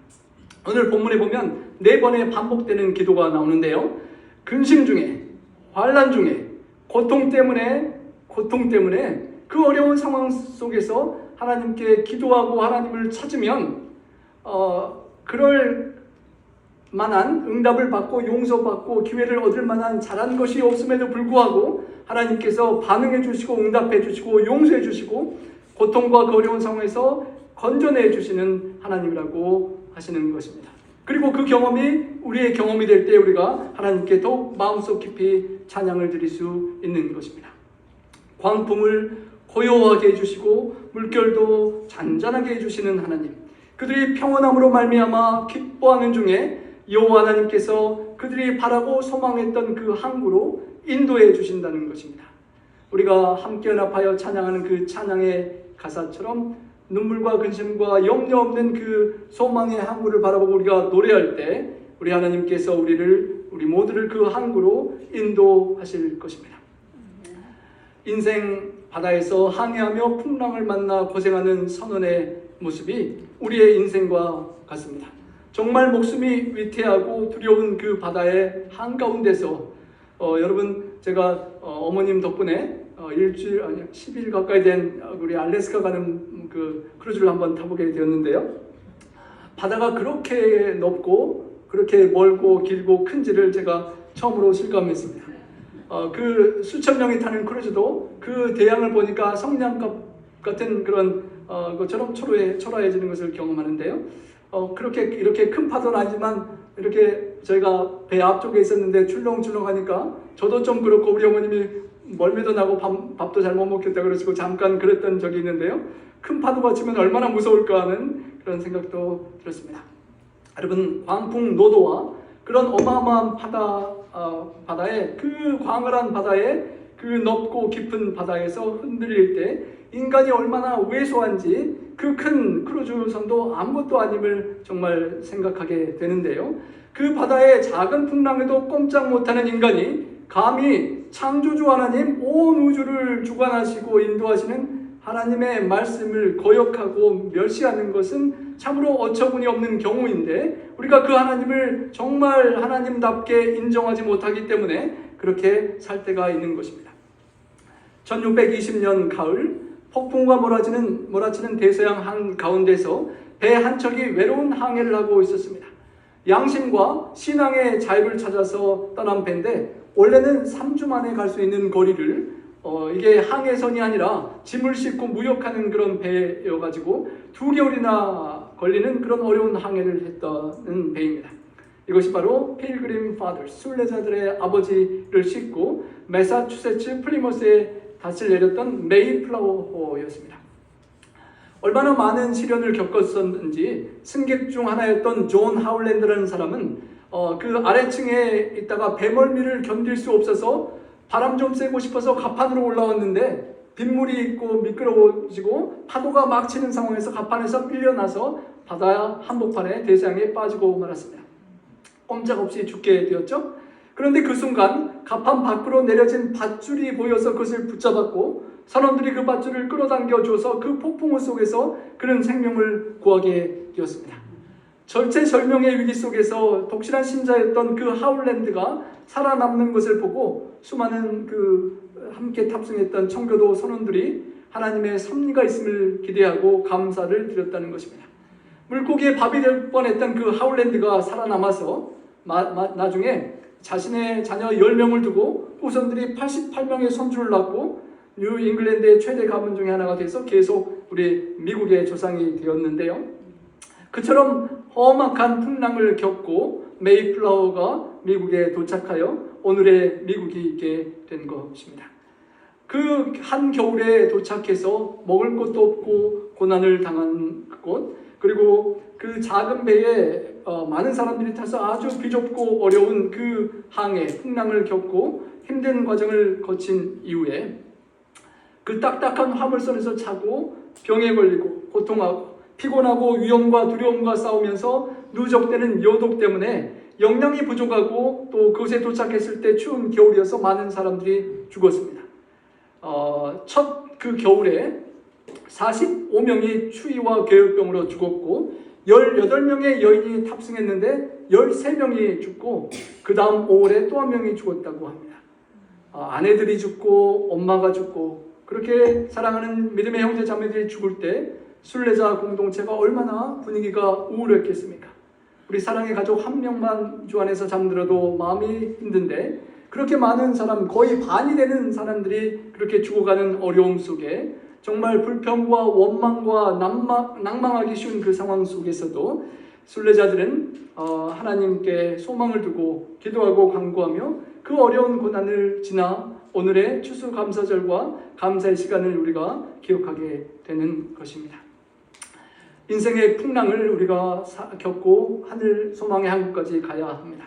오늘 본문에 보면 4번의 반복되는 기도가 나오는데요. 근심 중에, 환난 중에, 고통 때문에 그 어려운 상황 속에서 하나님께 기도하고 하나님을 찾으면 그럴 만한 응답을 받고 용서받고 기회를 얻을 만한 잘한 것이 없음에도 불구하고 하나님께서 반응해 주시고 응답해 주시고 용서해 주시고 고통과 그 어려운 상황에서 건져내 주시는 하나님이라고 하시는 것입니다. 그리고 그 경험이 우리의 경험이 될 때 우리가 하나님께 더욱 마음속 깊이 찬양을 드릴 수 있는 것입니다. 광풍을 고요하게 해주시고 물결도 잔잔하게 해주시는 하나님, 그들이 평온함으로 말미암아 기뻐하는 중에 여호와 하나님께서 그들이 바라고 소망했던 그 항구로 인도해 주신다는 것입니다. 우리가 함께 연합하여 찬양하는 그 찬양의 가사처럼 눈물과 근심과 염려 없는 그 소망의 항구를 바라보고 우리가 노래할 때 우리 하나님께서 우리 모두를 그 항구로 인도하실 것입니다. 인생 바다에서 항해하며 풍랑을 만나 고생하는 선원의 모습이 우리의 인생과 같습니다. 정말 목숨이 위태하고 두려운 그 바다의 한가운데서 여러분 제가 어머님 덕분에 10일 가까이 된 우리 알래스카 가는 그 크루즈를 한번 타보게 되었는데요. 바다가 그렇게 넓고 그렇게 멀고 길고 큰지를 제가 처음으로 실감했습니다. 그 수천 명이 타는 크루즈도 그 대양을 보니까 성냥갑 같은 그런 것처럼 초라해지는 것을 경험하는데요. 이렇게 큰 파도는 아니지만 이렇게 저희가 배 앞쪽에 있었는데 출렁출렁하니까 저도 좀 그렇고 우리 어머님이 멀미도 나고 밥도 잘 못 먹겠다 그러시고 잠깐 그랬던 적이 있는데요. 큰 파도가 치면 얼마나 무서울까 하는 그런 생각도 들었습니다. 여러분 광풍 노도와 그런 어마어마한 바다의 그 광활한 바다의 그 넓고 깊은 바다에서 흔들릴 때 인간이 얼마나 왜소한지 그 큰 크루즈선도 아무것도 아님을 정말 생각하게 되는데요. 그 바다의 작은 풍랑에도 꼼짝 못하는 인간이 감히 창조주 하나님 온 우주를 주관하시고 인도하시는 하나님의 말씀을 거역하고 멸시하는 것은 참으로 어처구니 없는 경우인데 우리가 그 하나님을 정말 하나님답게 인정하지 못하기 때문에 그렇게 살 때가 있는 것입니다. 1620년 가을 폭풍과 몰아치는 대서양 한가운데서 배 한 척이 외로운 항해를 하고 있었습니다. 양심과 신앙의 자유를 찾아서 떠난 배인데 원래는 3주 만에 갈 수 있는 거리를 이게 항해선이 아니라 짐을 싣고 무역하는 그런 배여가지고 2개월이나 걸리는 그런 어려운 항해를 했다는 배입니다. 이것이 바로 필그림 파더스, 순례자들의 아버지를 싣고 매사추세츠 플리머스에 닷을 내렸던 메이플라워호였습니다. 얼마나 많은 시련을 겪었었는지 승객 중 하나였던 존 하울랜드라는 사람은 그 아래층에 있다가 배멀미를 견딜 수 없어서 바람 좀 쐬고 싶어서 갑판으로 올라왔는데 빗물이 있고 미끄러워지고 파도가 막 치는 상황에서 갑판에서 밀려나서 바다 한복판에 대서양에 빠지고 말았습니다. 꼼짝없이 죽게 되었죠. 그런데 그 순간 갑판 밖으로 내려진 밧줄이 보여서 그것을 붙잡았고 선원들이 그 밧줄을 끌어당겨줘서 그 폭풍우 속에서 그는 생명을 구하게 되었습니다. 절체절명의 위기 속에서 독실한 신자였던 그 하울랜드가 살아남는 것을 보고 수많은 함께 탑승했던 청교도 선원들이 하나님의 섭리가 있음을 기대하고 감사를 드렸다는 것입니다. 물고기에 밥이 될 뻔했던 그 하울랜드가 살아남아서 나중에 자신의 자녀 10명을 두고 후손들이 88명의 손주를 낳고 뉴 잉글랜드의 최대 가문 중에 하나가 돼서 계속 우리 미국의 조상이 되었는데요. 그처럼 험악한 풍랑을 겪고 메이플라워가 미국에 도착하여 오늘의 미국이 있게 된 것입니다. 그 한겨울에 도착해서 먹을 것도 없고 고난을 당한 곳, 그리고 그 작은 배에 많은 사람들이 타서 아주 비좁고 어려운 그 항해, 풍랑을 겪고 힘든 과정을 거친 이후에 그 딱딱한 화물선에서 자고 병에 걸리고 고통하고 피곤하고 위험과 두려움과 싸우면서 누적되는 요독 때문에 영양이 부족하고 또 그곳에 도착했을 때 추운 겨울이어서 많은 사람들이 죽었습니다. 첫 그 겨울에 45명이 추위와 괴열병으로 죽었고 18명의 여인이 탑승했는데 13명이 죽고 그 다음 5월에 또 한 명이 죽었다고 합니다. 아내들이 죽고 엄마가 죽고 그렇게 사랑하는 믿음의 형제 자매들이 죽을 때 순례자 공동체가 얼마나 분위기가 우울했겠습니까? 우리 사랑의 가족 한 명만 주 안에서 잠들어도 마음이 힘든데 그렇게 많은 사람, 거의 반이 되는 사람들이 그렇게 죽어가는 어려움 속에 정말 불평과 원망과 낭망하기 쉬운 그 상황 속에서도 순례자들은 하나님께 소망을 두고 기도하고 간구하며 그 어려운 고난을 지나 오늘의 추수감사절과 감사의 시간을 우리가 기억하게 되는 것입니다. 인생의 풍랑을 우리가 겪고 하늘 소망의 한국까지 가야 합니다.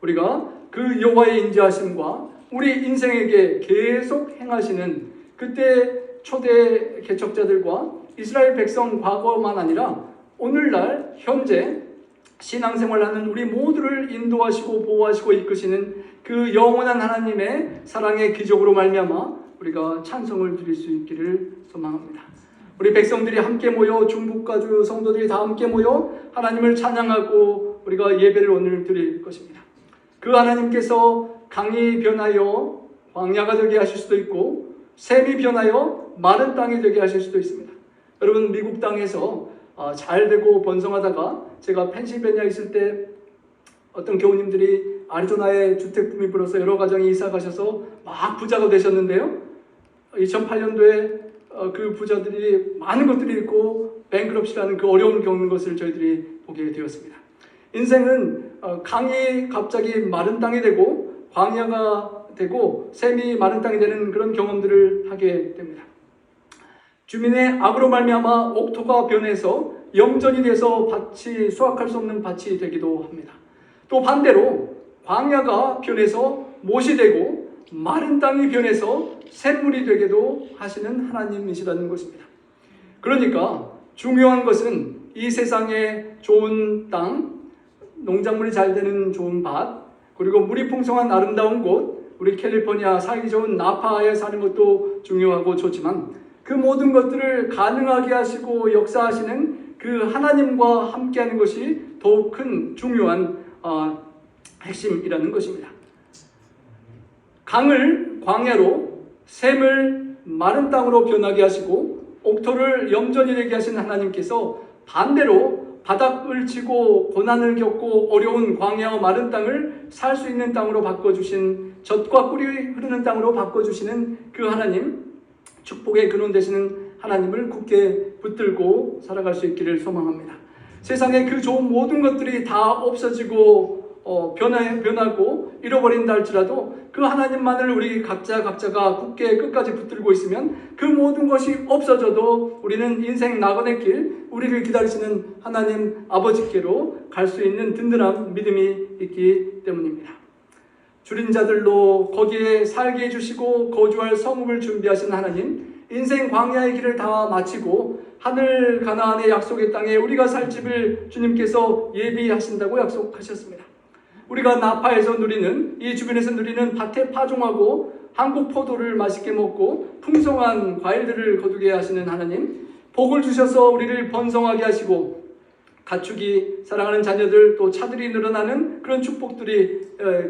우리가 그 여호와의 인자하심과 우리 인생에게 계속 행하시는 그때 초대 개척자들과 이스라엘 백성 과거만 아니라 오늘날 현재 신앙생활하는 우리 모두를 인도하시고 보호하시고 이끄시는 그 영원한 하나님의 사랑의 기적으로 말미암아 우리가 찬송을 드릴 수 있기를 소망합니다. 우리 백성들이 함께 모여 중북가주 성도들이 다 함께 모여 하나님을 찬양하고 우리가 예배를 오늘 드릴 것입니다. 그 하나님께서 강이 변하여 광야가 되게 하실 수도 있고 샘이 변하여 마른 땅이 되게 하실 수도 있습니다. 여러분 미국 땅에서 잘 되고 번성하다가 제가 펜실베니아에 있을 때 어떤 교우님들이 아리조나에 주택붐이 불어서 여러 가정이 이사 가셔서 막 부자가 되셨는데요. 2008년도에 그 부자들이 많은 것들이 있고 뱅크럽시라는 그 어려움을 겪는 것을 저희들이 보게 되었습니다. 인생은 강이 갑자기 마른 땅이 되고 광야가 되고 샘이 마른 땅이 되는 그런 경험들을 하게 됩니다. 주민의 악으로 말미암아 옥토가 변해서 염전이 돼서 밭이 수확할 수 없는 밭이 되기도 합니다. 또 반대로 광야가 변해서 못이 되고 마른 땅이 변해서 샘물이 되게도 하시는 하나님이시라는 것입니다. 그러니까 중요한 것은 이 세상에 좋은 땅, 농작물이 잘 되는 좋은 밭, 그리고 물이 풍성한 아름다운 곳, 우리 캘리포니아 살기 좋은 나파에 사는 것도 중요하고 좋지만 그 모든 것들을 가능하게 하시고 역사하시는 그 하나님과 함께하는 것이 더욱 큰 중요한 핵심이라는 것입니다. 강을 광야로, 샘을 마른 땅으로 변하게 하시고 옥토를 염전이 되게 하신 하나님께서 반대로 바닥을 치고 고난을 겪고 어려운 광야와 마른 땅을 살 수 있는 땅으로 바꿔주신, 젖과 꿀이 흐르는 땅으로 바꿔주시는 그 하나님, 축복의 근원 되시는 하나님을 굳게 붙들고 살아갈 수 있기를 소망합니다. 세상에 그 좋은 모든 것들이 다 없어지고 변하고 잃어버린다 할지라도 그 하나님만을 우리 각자가 굳게 끝까지 붙들고 있으면 그 모든 것이 없어져도 우리는 인생 낙원의 길, 우리를 기다리시는 하나님 아버지께로 갈 수 있는 든든한 믿음이 있기 때문입니다. 줄인 자들로 거기에 살게 해주시고 거주할 성읍을 준비하신 하나님, 인생 광야의 길을 다 마치고 하늘 가나안의 약속의 땅에 우리가 살 집을 주님께서 예비하신다고 약속하셨습니다. 우리가 나파에서 누리는, 이 주변에서 누리는 밭에 파종하고 한국 포도를 맛있게 먹고 풍성한 과일들을 거두게 하시는 하나님, 복을 주셔서 우리를 번성하게 하시고 가축이, 사랑하는 자녀들, 또 차들이 늘어나는 그런 축복들이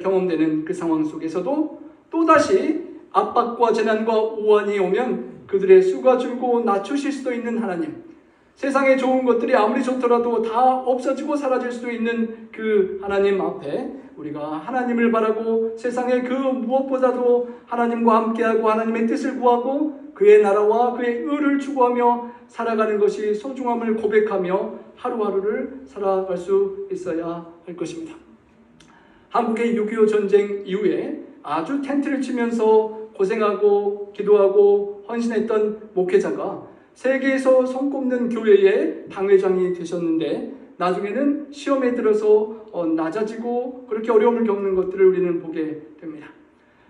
경험되는 그 상황 속에서도 또다시 압박과 재난과 우환이 오면 그들의 수가 줄고 낮추실 수도 있는 하나님, 세상에 좋은 것들이 아무리 좋더라도 다 없어지고 사라질 수도 있는 그 하나님 앞에 우리가 하나님을 바라고 세상의 그 무엇보다도 하나님과 함께하고 하나님의 뜻을 구하고 그의 나라와 그의 의를 추구하며 살아가는 것이 소중함을 고백하며 하루하루를 살아갈 수 있어야 할 것입니다. 한국의 6.25 전쟁 이후에 아주 텐트를 치면서 고생하고 기도하고 헌신했던 목회자가 세계에서 손꼽는 교회의 당회장이 되셨는데 나중에는 시험에 들어서 낮아지고 그렇게 어려움을 겪는 것들을 우리는 보게 됩니다.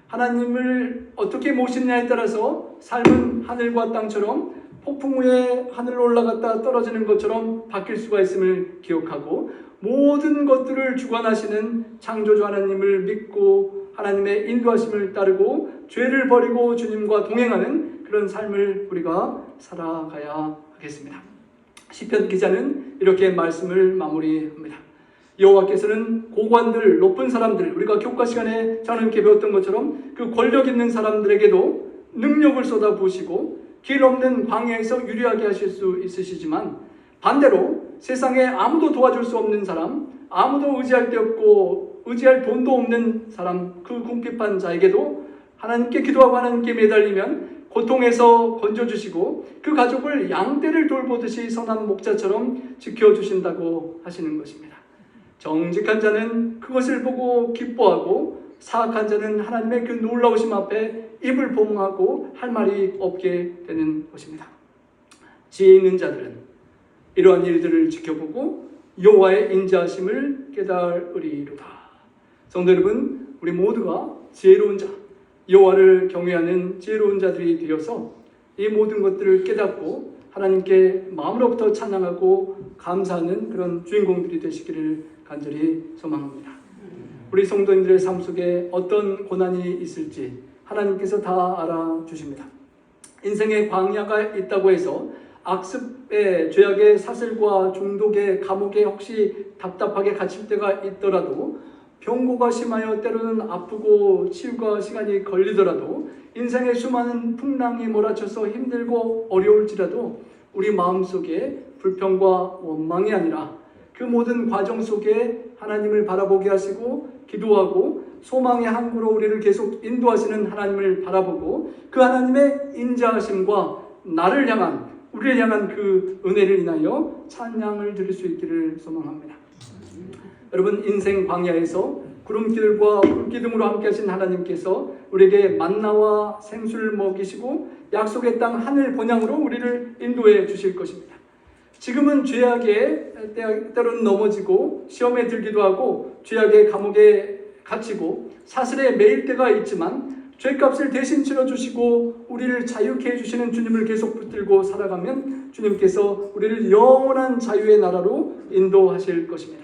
하나님을 어떻게 모시느냐에 따라서 삶은 하늘과 땅처럼 폭풍 후에 하늘로 올라갔다 떨어지는 것처럼 바뀔 수가 있음을 기억하고 모든 것들을 주관하시는 창조주 하나님을 믿고 하나님의 인도하심을 따르고 죄를 버리고 주님과 동행하는 그런 삶을 우리가 살아가야 하겠습니다. 시편 기자는 이렇게 말씀을 마무리합니다. 여호와께서는 고관들, 높은 사람들, 우리가 교과 시간에 자녀님께 배웠던 것처럼 그 권력 있는 사람들에게도 능력을 쏟아부으시고 길 없는 광야에서 유리하게 하실 수 있으시지만 반대로 세상에 아무도 도와줄 수 없는 사람, 아무도 의지할 데 없고 의지할 돈도 없는 사람, 그 궁핍한 자에게도 하나님께 기도하고 하나님께 매달리면 고통에서 건져주시고 그 가족을 양떼를 돌보듯이 선한 목자처럼 지켜주신다고 하시는 것입니다. 정직한 자는 그것을 보고 기뻐하고 사악한 자는 하나님의 그 놀라우심 앞에 입을 봉하고 할 말이 없게 되는 것입니다. 지혜 있는 자들은 이러한 일들을 지켜보고 여호와의 인자하심을 깨달으리로다. 성도 여러분, 우리 모두가 지혜로운 자, 여호와를 경외하는 지혜로운 자들이 되어서 이 모든 것들을 깨닫고 하나님께 마음으로부터 찬양하고 감사하는 그런 주인공들이 되시기를 간절히 소망합니다. 우리 성도님들의 삶 속에 어떤 고난이 있을지 하나님께서 다 알아주십니다. 인생의 광야가 있다고 해서 악습의 죄악의 사슬과 중독의 감옥에 혹시 답답하게 갇힐 때가 있더라도 병고가 심하여 때로는 아프고 치유가 시간이 걸리더라도 인생의 수많은 풍랑이 몰아쳐서 힘들고 어려울지라도 우리 마음속에 불평과 원망이 아니라 그 모든 과정 속에 하나님을 바라보게 하시고 기도하고 소망의 항구로 우리를 계속 인도하시는 하나님을 바라보고 그 하나님의 인자하심과 나를 향한 우리를 향한 그 은혜를 인하여 찬양을 드릴 수 있기를 소망합니다. 여러분, 인생 광야에서 구름기들과 불기둥으로 함께 하신 하나님께서 우리에게 만나와 생수를 먹이시고 약속의 땅 하늘 본향으로 우리를 인도해 주실 것입니다. 지금은 죄악에 때로는 넘어지고 시험에 들기도 하고 죄악의 감옥에 갇히고 사슬에 매일 때가 있지만 죄값을 대신 치러주시고 우리를 자유케 해주시는 주님을 계속 붙들고 살아가면 주님께서 우리를 영원한 자유의 나라로 인도하실 것입니다.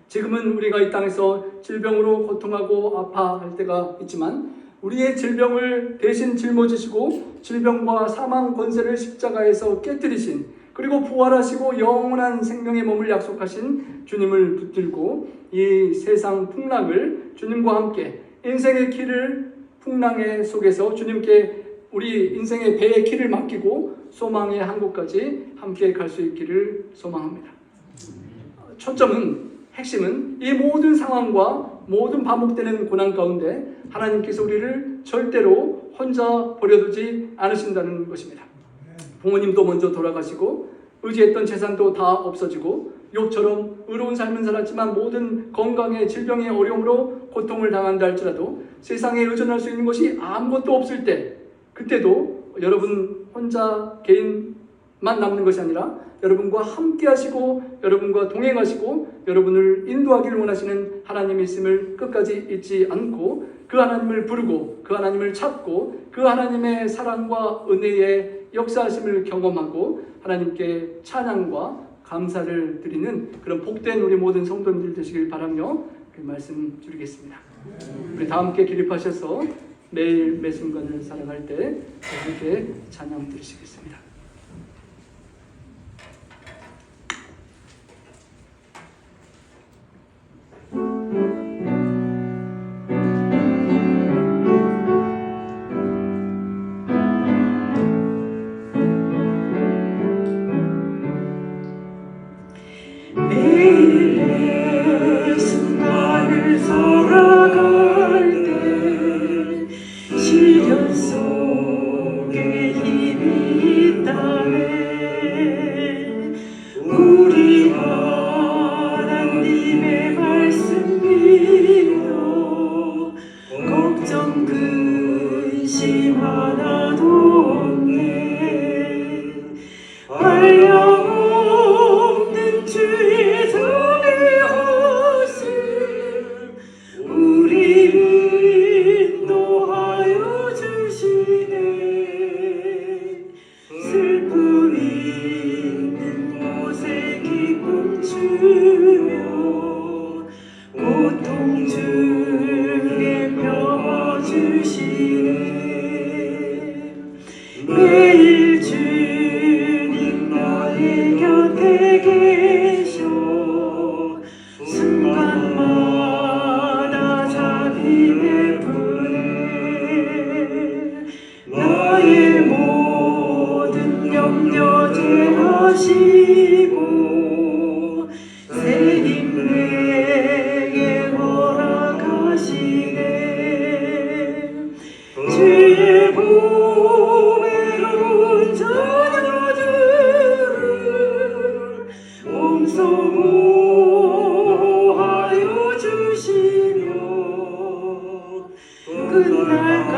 지금은 우리가 이 땅에서 질병으로 고통하고 아파할 때가 있지만 우리의 질병을 대신 짊어지시고 질병과 사망 권세를 십자가에서 깨뜨리신 그리고 부활하시고 영원한 생명의 몸을 약속하신 주님을 붙들고 이 세상 풍랑을 주님과 함께 인생의 길을 풍랑의 속에서 주님께 우리 인생의 배의 길을 맡기고 소망의 항구까지 함께 갈 수 있기를 소망합니다. 초점은, 핵심은 이 모든 상황과 모든 반복되는 고난 가운데 하나님께서 우리를 절대로 혼자 버려두지 않으신다는 것입니다. 부모님도 먼저 돌아가시고 의지했던 재산도 다 없어지고 욥처럼 의로운 삶은 살았지만 모든 건강의 질병의 어려움으로 고통을 당한다 할지라도 세상에 의존할 수 있는 것이 아무것도 없을 때 그때도 여러분 혼자 개인만 남는 것이 아니라 여러분과 함께 하시고 여러분과 동행하시고 여러분을 인도하기를 원하시는 하나님이 있음을 끝까지 잊지 않고 그 하나님을 부르고 그 하나님을 찾고 그 하나님의 사랑과 은혜의 역사하심을 경험하고 하나님께 찬양과 감사를 드리는 그런 복된 우리 모든 성도님들 되시길 바라며 그 말씀 드리겠습니다. 우리 다 함께 기립하셔서 매일 매 순간을 살아갈 때 함께 찬양 드리시겠습니다. 매일 매 순간을 살아갈 때 시련 속에 힘이 있다네. 우리 하나님의 말씀 믿어 걱정 근심 하나도 없네. 한량없는 주의 자비하심 우리 인도하여 주시네. 슬픔 있는 곳에 기쁨 주며 고통 중에 평화 주시네. 매일 주님 나의 곁에 계셔 순간마다 자비 베푸네. 나의 모든 염려 제하시고 새 힘 내게 허락하시네. 주의 보배로운 자녀들을 몸소 보호하여 주시며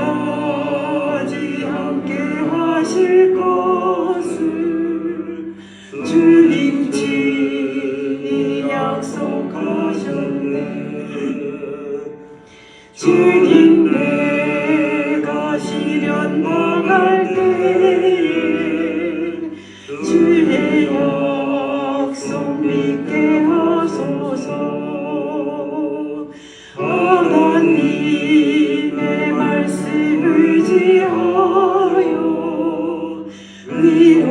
끝날까지 함께 하실 것을 주님 친히 약속하셨네. 주님 내가 시련 당할 때에 주의 약속 믿게 하소서. 하나님의 말씀 의지하여 위로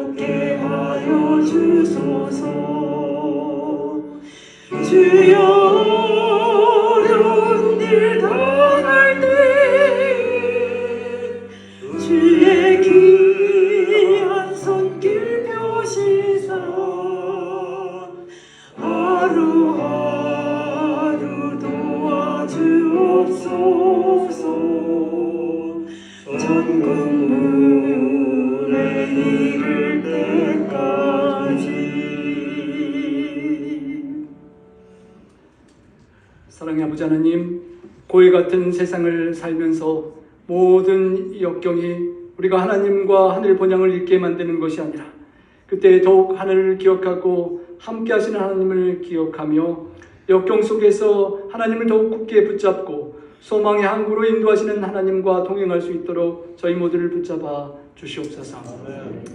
얻게 하여 주소서. 주여 어려운 일 당할 때에 주의 귀한 손길 펴시사 하루하루 도와주옵소서. 천국문에 이를 때까지. 사랑의 아버지 하나님, 고해 같은 세상을 살면서 모든 역경이 우리가 하나님과 하늘 본향을 잊게 만드는 것이 아니라 그때 더욱 하늘을 기억하고 함께 하시는 하나님을 기억하며 역경 속에서 하나님을 더욱 굳게 붙잡고 소망의 항구로 인도하시는 하나님과 동행할 수 있도록 저희 모두를 붙잡아 주시옵소서.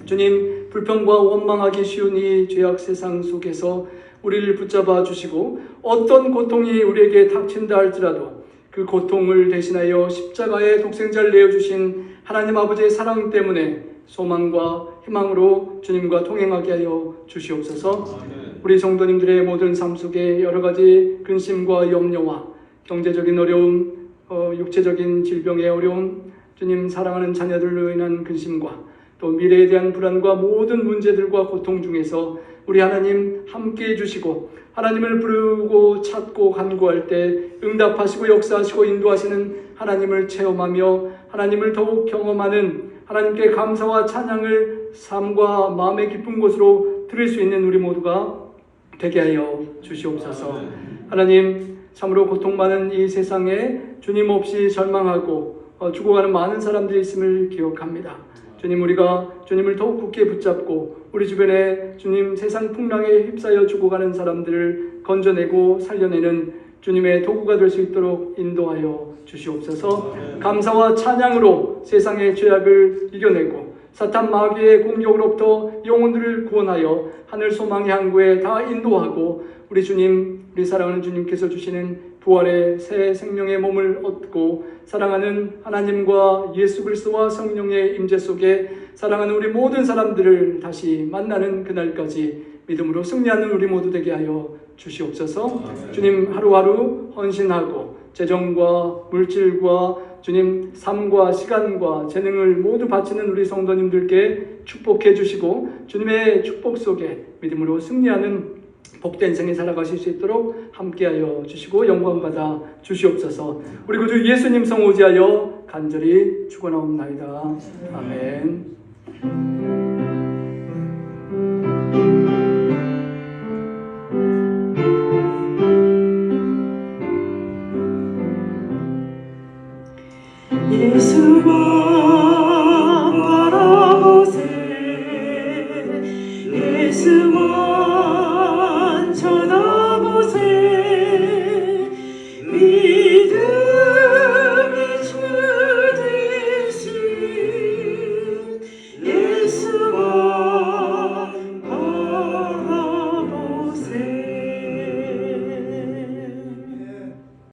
주님, 불평과 원망하기 쉬운 이 죄악 세상 속에서 우리를 붙잡아 주시고 어떤 고통이 우리에게 닥친다 할지라도 그 고통을 대신하여 십자가의 독생자를 내어주신 하나님 아버지의 사랑 때문에 소망과 희망으로 주님과 동행하게 하여 주시옵소서. 우리 성도님들의 모든 삶 속에 여러 가지 근심과 염려와 경제적인 어려움, 육체적인 질병의 어려움, 주님 사랑하는 자녀들로 인한 근심과 또 미래에 대한 불안과 모든 문제들과 고통 중에서 우리 하나님 함께 해주시고 하나님을 부르고 찾고 간구할 때 응답하시고 역사하시고 인도하시는 하나님을 체험하며 하나님을 더욱 경험하는 하나님께 감사와 찬양을 삶과 마음의 깊은 곳으로 들을 수 있는 우리 모두가 되게 하여 주시옵소서. 하나님, 참으로 고통 많은 이 세상에 주님 없이 절망하고 죽어가는 많은 사람들이 있음을 기억합니다. 주님, 우리가 주님을 더욱 굳게 붙잡고 우리 주변에 주님 세상 풍랑에 휩싸여 죽어가는 사람들을 건져내고 살려내는 주님의 도구가 될 수 있도록 인도하여 주시옵소서. 감사와 찬양으로 세상의 죄악을 이겨내고 사탄 마귀의 공격으로부터 영혼들을 구원하여 하늘 소망의 항구에 다 인도하고 우리 주님, 우리 사랑하는 주님께서 주시는 부활의 새 생명의 몸을 얻고 사랑하는 하나님과 예수 그리스도와 성령의 임재 속에 사랑하는 우리 모든 사람들을 다시 만나는 그날까지 믿음으로 승리하는 우리 모두 되게 하여 주시옵소서. 주님, 하루하루 헌신하고 재정과 물질과 주님 삶과 시간과 재능을 모두 바치는 우리 성도님들께 축복해 주시고 주님의 축복 속에 믿음으로 승리하는 복된 생에 살아가실 수 있도록 함께하여 주시고 영광받아 주시옵소서. 우리 구주 예수님 성 의지하여 간절히 축원하옵나이다. 아멘. 예수와